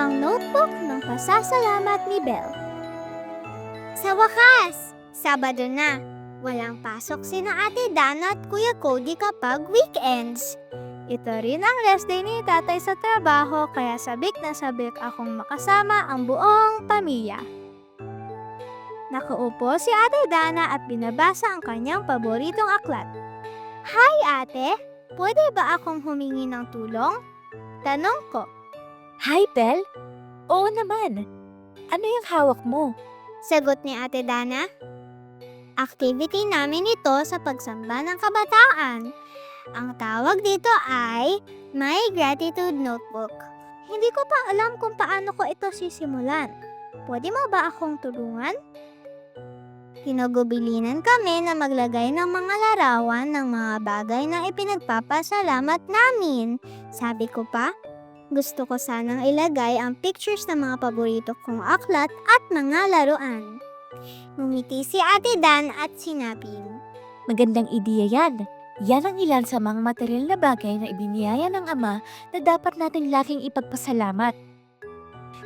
Ang notebook ng pasasalamat ni Belle. Sa wakas, Sabado na. Walang pasok sina Ate Dana at Kuya Cody kapag weekends. Ito rin ang rest day ni Tatay sa trabaho kaya sabik na sabik akong makasama ang buong pamilya. Nakaupo si Ate Dana at binabasa ang kanyang paboritong aklat. Hi Ate, pwede ba akong humingi ng tulong? Tanong ko. Hi, Belle. Oo naman. Ano yung hawak mo? Sagot ni Ate Dana. Activity namin ito sa pagsamba ng kabataan. Ang tawag dito ay My Gratitude Notebook. Hindi ko pa alam kung paano ko ito sisimulan. Pwede mo ba akong tulungan? Kinugubilinan kami na maglagay ng mga larawan ng mga bagay na ipinagpapasalamat namin. Sabi ko pa, gusto ko sanang ilagay ang pictures ng mga paborito kong aklat at mga laruan. Ngumiti si Ate Dan at sinabing, Magandang ideya yan. Yan ang ilan sa mga material na bagay na ibiniyaya ng Ama na dapat nating laging ipagpasalamat.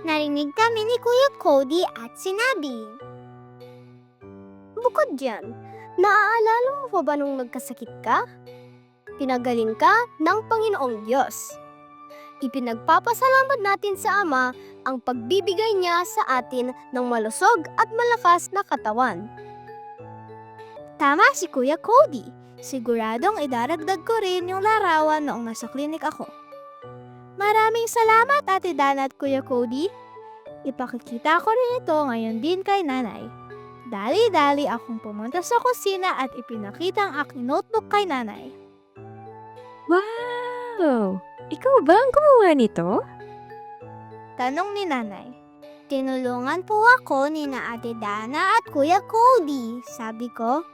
Narinig kami ni Kuya Cody at sinabi, Bukod dyan, naaalala mo pa ba nung nagkasakit ka? Pinagaling ka ng Panginoong Diyos. Ipinagpapasalamat natin sa Ama ang pagbibigay niya sa atin ng malusog at malakas na katawan. Tama si Kuya Cody. Siguradong idaragdag ko rin yung larawan noong nasa klinik ako. Maraming salamat Ate Dana at Kuya Cody. Ipakikita ko rin ito ngayon din kay Nanay. Dali-dali akong pumunta sa kusina at ipinakita ang aking notebook kay Nanay. Wow! Ikaw ba ang gumawa nito? Tanong ni Nanay. Tinulungan po ako ni na Ate Dana at Kuya Cody. Sabi ko,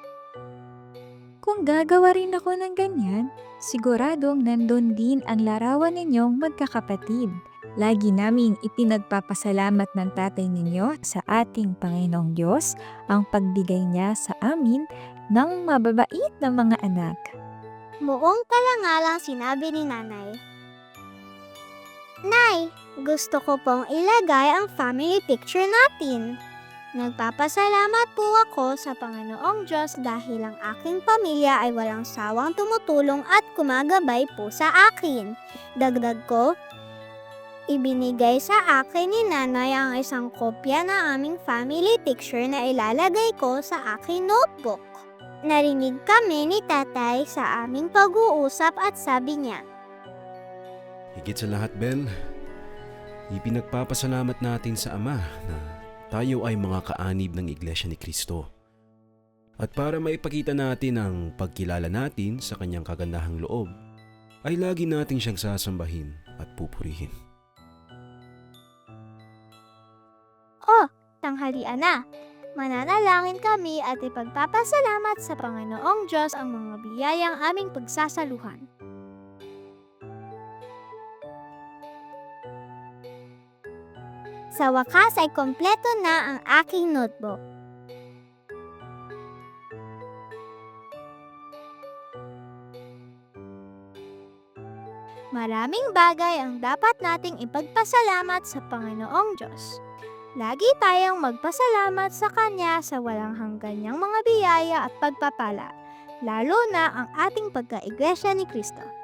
Kung gagawa rin ako ng ganyan, siguradong nandun din ang larawan ninyong magkakapatid. Lagi naming ipinagpapasalamat ng tatay ninyo sa ating Panginoong Diyos ang pagbigay niya sa amin ng mababait na mga anak. Muong kalangalang sinabi ni Nanay. Nay, gusto ko pong ilagay ang family picture natin. Nagpapasalamat po ako sa Panginoong Diyos dahil ang aking pamilya ay walang sawang tumutulong at kumagabay po sa akin. Dagdag ko, ibinigay sa akin ni Nanay ang isang kopya ng aming family picture na ilalagay ko sa aking notebook. Narinig kami ni Tatay sa aming pag-uusap at sabi niya, Higit sa lahat, Belle, ipinagpapasalamat natin sa Ama na tayo ay mga kaanib ng Iglesia ni Cristo. At para maipakita natin ang pagkilala natin sa kanyang kagandahang loob, ay lagi natin siyang sasambahin at pupurihin. tanghalian na. Mananalangin kami at ipagpapasalamat sa Panginoong Diyos ang mga biyayang aming pagsasaluhan. Sa wakas ay kompleto na ang aking notebook. Maraming bagay ang dapat nating ipagpasalamat sa Panginoong Diyos. Lagi tayong magpasalamat sa Kanya sa walang hanggan niyang mga biyaya at pagpapala, lalo na ang ating pagka-iglesia ni Cristo.